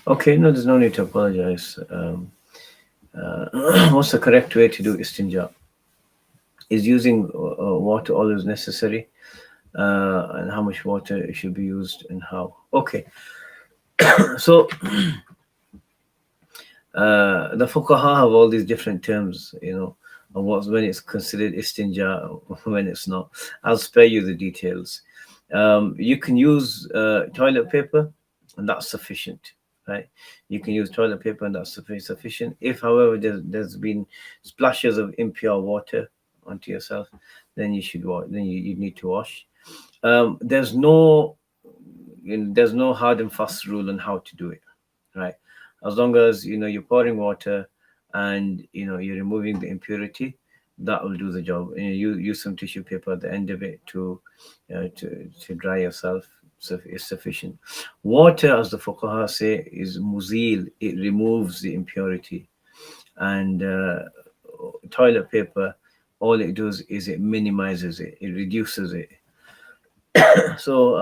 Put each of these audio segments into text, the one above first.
Okay, no, there's no need to apologize. What's the correct way to do istinja? Is using water always necessary? And how much water should be used and how? Okay, so the fuqaha have all these different terms, of what's when it's considered istinja, when it's not. I'll spare you the details. You can use toilet paper, and that's sufficient, right? You can use toilet paper, and that's sufficient. If, however, there's been splashes of impure water onto yourself, then you need to wash. There's no hard and fast rule on how to do it, right? As long as you're pouring water and you're removing the impurity, that will do the job. And you use some tissue paper at the end of it to dry yourself. So it's sufficient. Water, as the fuqaha say, is muzil. It removes the impurity, and toilet paper, all it does is it minimizes it. It reduces it. So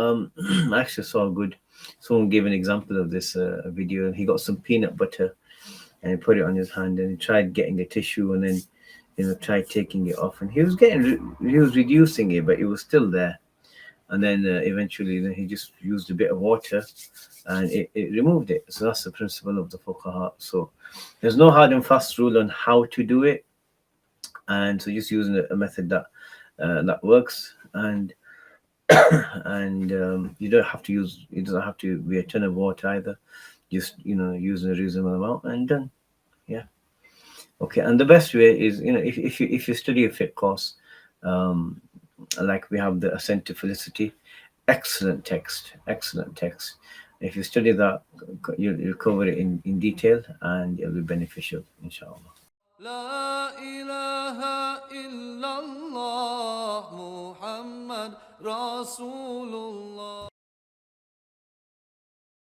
I actually saw a good. Someone gave an example of this video. He got some peanut butter and he put it on his hand and he tried getting a tissue and then tried taking it off and he was reducing it, but it was still there. And then eventually then he just used a bit of water and it removed it. So that's the principle of the fuqaha. So there's no hard and fast rule on how to do it, and so just using a method that works. And you don't have to use, it doesn't have to be a ton of water either. Just use a reasonable amount and done. Yeah. Okay. And the best way is, if you study a fit course, um like we have the Ascent to Felicity, excellent text. If you study that, you'll cover it in detail and it'll be beneficial, inshallah. لا إله إلا الله محمد رسول الله